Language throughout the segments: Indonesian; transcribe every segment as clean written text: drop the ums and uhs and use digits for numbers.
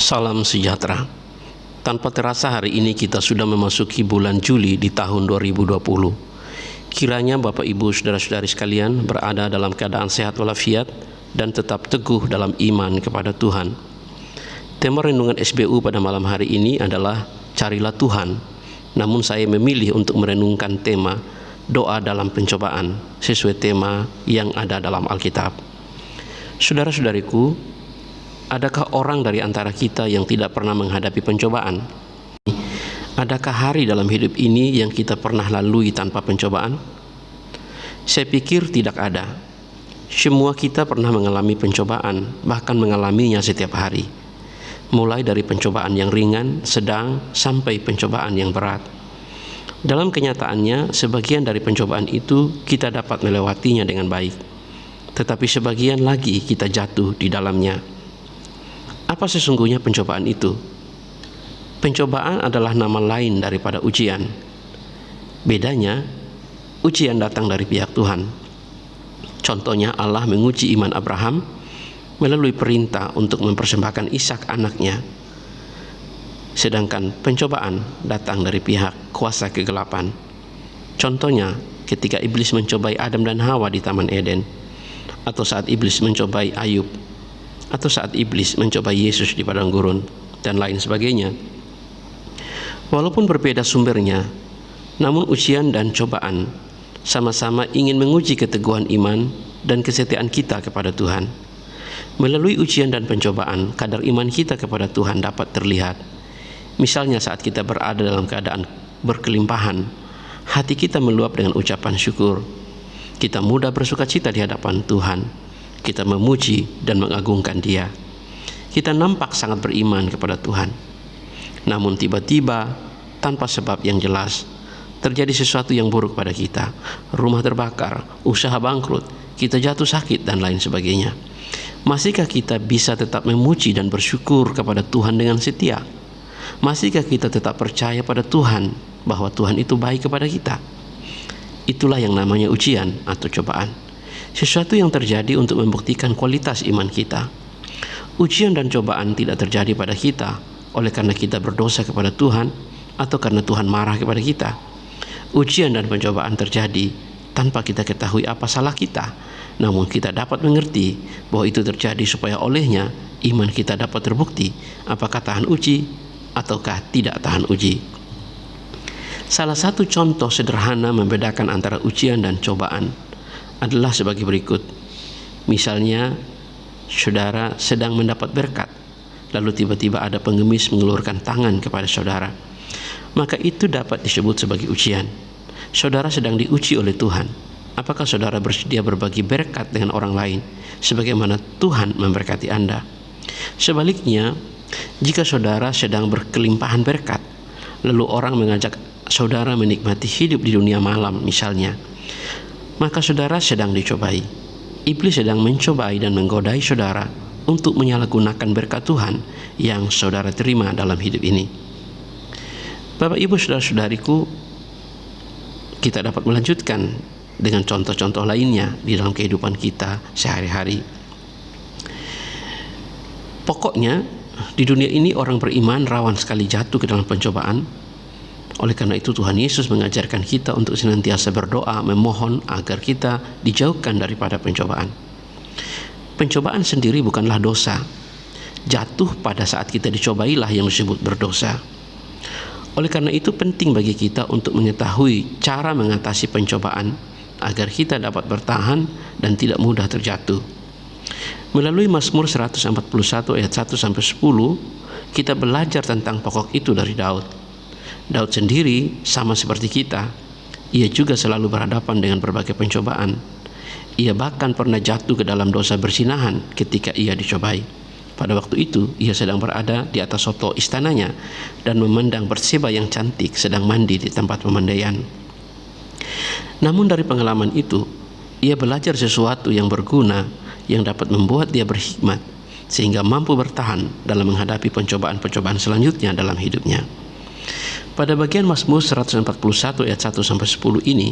Salam sejahtera. Tanpa terasa hari ini kita sudah memasuki bulan Juli di tahun 2020. Kiranya Bapak Ibu Saudara-saudari sekalian berada dalam keadaan sehat walafiat dan tetap teguh dalam iman kepada Tuhan. Tema renungan SBU pada malam hari ini adalah Carilah Tuhan. Namun saya memilih untuk merenungkan tema doa dalam pencobaan sesuai tema yang ada dalam Alkitab. Saudara-saudariku, adakah orang dari antara kita yang tidak pernah menghadapi pencobaan? Adakah hari dalam hidup ini yang kita pernah lalui tanpa pencobaan? Saya pikir tidak ada. Semua kita pernah mengalami pencobaan, bahkan mengalaminya setiap hari. Mulai dari pencobaan yang ringan, sedang, sampai pencobaan yang berat. Dalam kenyataannya, sebagian dari pencobaan itu kita dapat melewatinya dengan baik. Tetapi sebagian lagi kita jatuh di dalamnya. Apa sesungguhnya pencobaan itu? Pencobaan adalah nama lain daripada ujian. Bedanya, ujian datang dari pihak Tuhan. Contohnya Allah menguji iman Abraham melalui perintah untuk mempersembahkan Ishak anaknya. Sedangkan pencobaan datang dari pihak kuasa kegelapan. Contohnya ketika iblis mencobai Adam dan Hawa di Taman Eden, atau saat iblis mencobai Ayub, atau saat iblis mencobai Yesus di padang gurun, dan lain sebagainya. Walaupun berbeda sumbernya, namun ujian dan cobaan sama-sama ingin menguji keteguhan iman dan kesetiaan kita kepada Tuhan. Melalui ujian dan pencobaan, kadar iman kita kepada Tuhan dapat terlihat. Misalnya saat kita berada dalam keadaan berkelimpahan, hati kita meluap dengan ucapan syukur. Kita mudah bersukacita di hadapan Tuhan. Kita memuji dan mengagungkan Dia. Kita nampak sangat beriman kepada Tuhan. Namun tiba-tiba, tanpa sebab yang jelas, terjadi sesuatu yang buruk pada kita. Rumah terbakar, usaha bangkrut, kita jatuh sakit, dan lain sebagainya. Masihkah kita bisa tetap memuji dan bersyukur kepada Tuhan dengan setia? Masihkah kita tetap percaya pada Tuhan bahwa Tuhan itu baik kepada kita? Itulah yang namanya ujian atau cobaan. Sesuatu yang terjadi untuk membuktikan kualitas iman kita. Ujian dan cobaan tidak terjadi pada kita oleh karena kita berdosa kepada Tuhan atau karena Tuhan marah kepada kita. Ujian dan pencobaan terjadi tanpa kita ketahui apa salah kita, namun kita dapat mengerti bahwa itu terjadi supaya olehnya iman kita dapat terbukti apakah tahan uji ataukah tidak tahan uji. Salah satu contoh sederhana membedakan antara ujian dan cobaan adalah sebagai berikut. Misalnya, saudara sedang mendapat berkat, lalu tiba-tiba ada pengemis mengulurkan tangan kepada saudara. Maka itu dapat disebut sebagai ujian. Saudara sedang diuji oleh Tuhan. Apakah saudara bersedia berbagi berkat dengan orang lain sebagaimana Tuhan memberkati Anda? Sebaliknya, jika saudara sedang berkelimpahan berkat, lalu orang mengajak saudara menikmati hidup di dunia malam misalnya, maka saudara sedang dicobai. Iblis sedang mencobai dan menggodai saudara untuk menyalahgunakan berkat Tuhan yang saudara terima dalam hidup ini. Bapak Ibu Saudara-saudariku, kita dapat melanjutkan dengan contoh-contoh lainnya di dalam kehidupan kita sehari-hari. Pokoknya di dunia ini orang beriman rawan sekali jatuh ke dalam pencobaan. Oleh karena itu Tuhan Yesus mengajarkan kita untuk senantiasa berdoa, memohon agar kita dijauhkan daripada pencobaan. Pencobaan sendiri bukanlah dosa. Jatuh pada saat kita dicobailah yang disebut berdosa. Oleh karena itu penting bagi kita untuk mengetahui cara mengatasi pencobaan agar kita dapat bertahan dan tidak mudah terjatuh. Melalui Mazmur 141 ayat 1-10, kita belajar tentang pokok itu dari Daud. Daud sendiri sama seperti kita. Ia juga selalu berhadapan dengan berbagai pencobaan. Ia bahkan pernah jatuh ke dalam dosa berzinahan ketika ia dicobai. Pada waktu itu, ia sedang berada di atas soto istananya dan memandang Batseba yang cantik sedang mandi di tempat pemandaian. Namun dari pengalaman itu, ia belajar sesuatu yang berguna yang dapat membuat dia berhikmat sehingga mampu bertahan dalam menghadapi pencobaan-pencobaan selanjutnya dalam hidupnya. Pada bagian Mazmur 141 ayat 1-10 ini,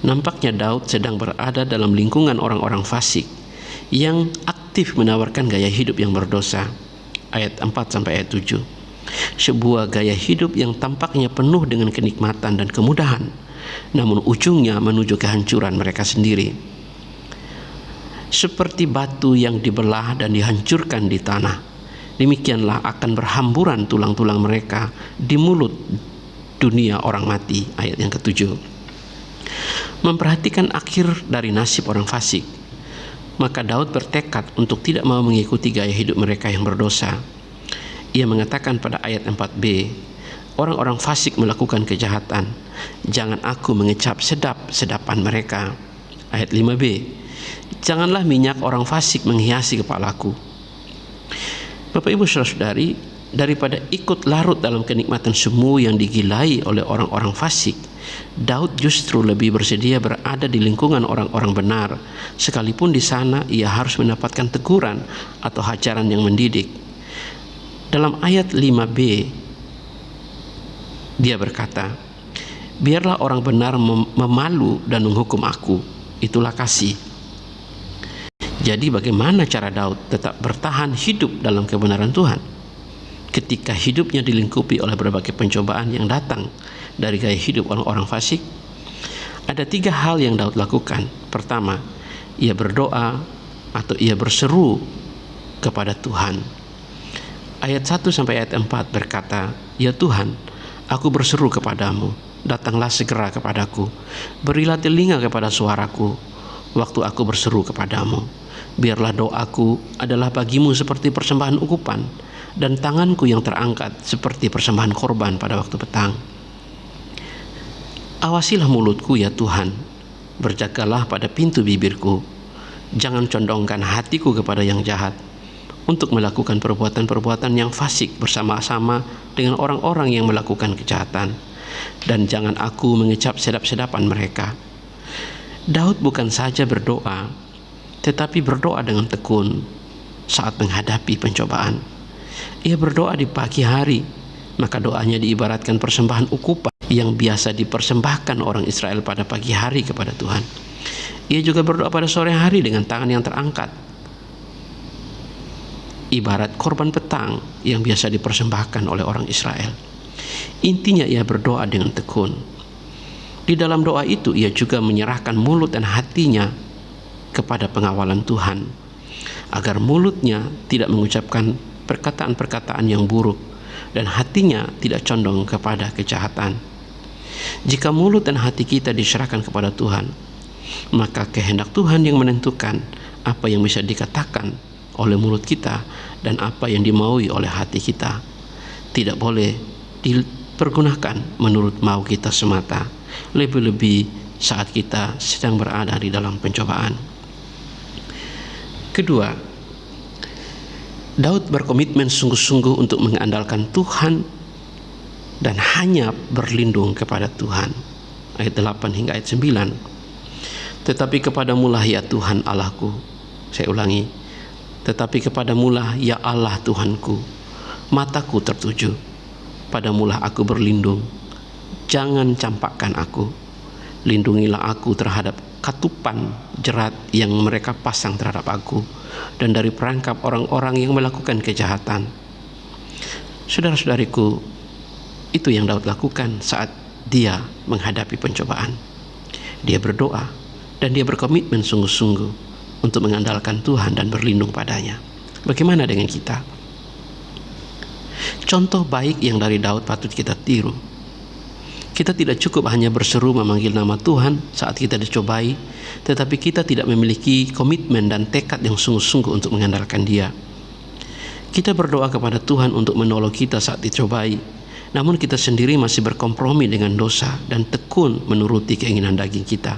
nampaknya Daud sedang berada dalam lingkungan orang-orang fasik yang aktif menawarkan gaya hidup yang berdosa. ayat 4 sampai ayat 7. Sebuah gaya hidup yang tampaknya penuh dengan kenikmatan dan kemudahan, namun ujungnya menuju kehancuran mereka sendiri. Seperti batu yang dibelah dan dihancurkan di tanah, demikianlah akan berhamburan tulang-tulang mereka di mulut dunia orang mati. Ayat yang ketujuh. Memperhatikan akhir dari nasib orang fasik, maka Daud bertekad untuk tidak mau mengikuti gaya hidup mereka yang berdosa. Ia mengatakan pada ayat 4b, orang-orang fasik melakukan kejahatan, jangan aku mengecap sedap-sedapan mereka. Ayat 5b, janganlah minyak orang fasik menghiasi kepalaku. Bapak Ibu saudara-saudari, daripada ikut larut dalam kenikmatan semu yang digilai oleh orang-orang fasik, Daud justru lebih bersedia berada di lingkungan orang-orang benar, sekalipun di sana ia harus mendapatkan teguran atau hajaran yang mendidik. Dalam ayat 5b, dia berkata, biarlah orang benar memalu dan menghukum aku, itulah kasih. Jadi bagaimana cara Daud tetap bertahan hidup dalam kebenaran Tuhan ketika hidupnya dilingkupi oleh berbagai pencobaan yang datang dari gaya hidup orang-orang fasik? Ada 3 hal yang Daud lakukan. Pertama, ia berdoa atau ia berseru kepada Tuhan. Ayat 1 sampai ayat 4 berkata, ya Tuhan, aku berseru kepadamu, datanglah segera kepadaku, berilah telinga kepada suaraku, waktu aku berseru kepadamu. Biarlah doaku adalah bagimu seperti persembahan ukupan, dan tanganku yang terangkat seperti persembahan korban pada waktu petang. Awasilah mulutku ya Tuhan, berjagalah pada pintu bibirku, jangan condongkan hatiku kepada yang jahat, untuk melakukan perbuatan-perbuatan yang fasik bersama-sama dengan orang-orang yang melakukan kejahatan, dan jangan aku mengecap sedap-sedapan mereka. Daud bukan saja berdoa, tetapi berdoa dengan tekun saat menghadapi pencobaan. Ia berdoa di pagi hari, maka doanya diibaratkan persembahan ukupan yang biasa dipersembahkan orang Israel pada pagi hari kepada Tuhan. Ia juga berdoa pada sore hari dengan tangan yang terangkat, ibarat korban petang yang biasa dipersembahkan oleh orang Israel. Intinya ia berdoa dengan tekun. Di dalam doa itu ia juga menyerahkan mulut dan hatinya kepada pengawalan Tuhan, agar mulutnya tidak mengucapkan perkataan-perkataan yang buruk dan hatinya tidak condong kepada kejahatan. Jika mulut dan hati kita diserahkan kepada Tuhan, maka kehendak Tuhan yang menentukan apa yang bisa dikatakan oleh mulut kita dan apa yang dimaui oleh hati kita. Tidak boleh dipergunakan menurut mau kita semata, lebih-lebih saat kita sedang berada di dalam pencobaan. Kedua, Daud berkomitmen sungguh-sungguh untuk mengandalkan Tuhan dan hanya berlindung kepada Tuhan. Ayat 8 hingga ayat 9. Tetapi kepadamulah ya Tuhan Allahku. Saya ulangi. Tetapi kepadamulah ya Allah Tuhanku, mataku tertuju, padamulah aku berlindung. Jangan campakkan aku. Lindungilah aku terhadap katupan jerat yang mereka pasang terhadap aku, dan dari perangkap orang-orang yang melakukan kejahatan. Saudara-saudariku, itu yang Daud lakukan saat dia menghadapi pencobaan. Dia berdoa dan dia berkomitmen sungguh-sungguh untuk mengandalkan Tuhan dan berlindung padanya. Bagaimana dengan kita? Contoh baik yang dari Daud patut kita tiru. Kita tidak cukup hanya berseru memanggil nama Tuhan saat kita dicobai, tetapi kita tidak memiliki komitmen dan tekad yang sungguh-sungguh untuk mengandalkan Dia. Kita berdoa kepada Tuhan untuk menolong kita saat dicobai, namun kita sendiri masih berkompromi dengan dosa dan tekun menuruti keinginan daging kita.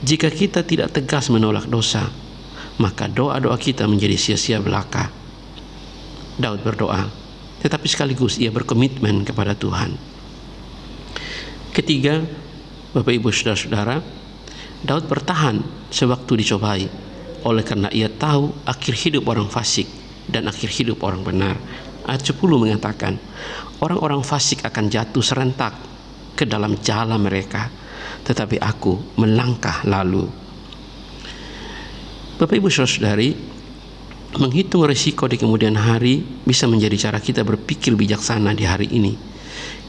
Jika kita tidak tegas menolak dosa, maka doa-doa kita menjadi sia-sia belaka. Daud berdoa, tetapi sekaligus ia berkomitmen kepada Tuhan. Ketiga, Bapak Ibu Saudara-saudara, Daud bertahan sewaktu dicobai, oleh karena ia tahu akhir hidup orang fasik dan akhir hidup orang benar. Ayat 10 mengatakan, orang-orang fasik akan jatuh serentak ke dalam jala mereka, tetapi aku melangkah lalu. Bapak Ibu Saudara-saudari, Menghitung risiko di kemudian hari bisa menjadi cara kita berpikir bijaksana di hari ini.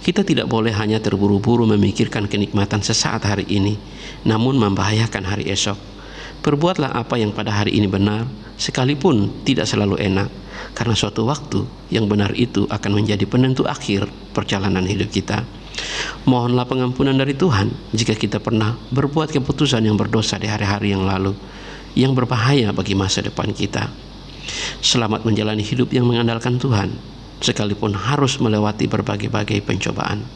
Kita tidak boleh hanya terburu-buru memikirkan kenikmatan sesaat hari ini, namun membahayakan hari esok. Perbuatlah apa yang pada hari ini benar, sekalipun tidak selalu enak, karena suatu waktu yang benar itu akan menjadi penentu akhir perjalanan hidup kita. Mohonlah pengampunan dari Tuhan jika kita pernah berbuat keputusan yang berdosa di hari-hari yang lalu, yang berbahaya bagi masa depan kita. Selamat menjalani hidup yang mengandalkan Tuhan, sekalipun harus melewati berbagai-bagai pencobaan.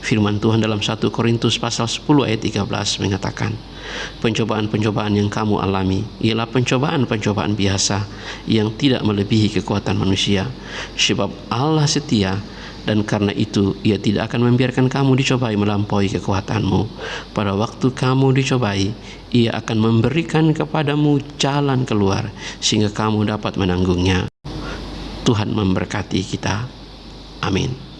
Firman Tuhan dalam 1 Korintus pasal 10 ayat 13 mengatakan, pencobaan-pencobaan yang kamu alami ialah pencobaan-pencobaan biasa yang tidak melebihi kekuatan manusia, sebab Allah setia, dan karena itu Ia tidak akan membiarkan kamu dicobai melampaui kekuatanmu. Pada waktu kamu dicobai, Ia akan memberikan kepadamu jalan keluar sehingga kamu dapat menanggungnya. Tuhan memberkati kita. Amin.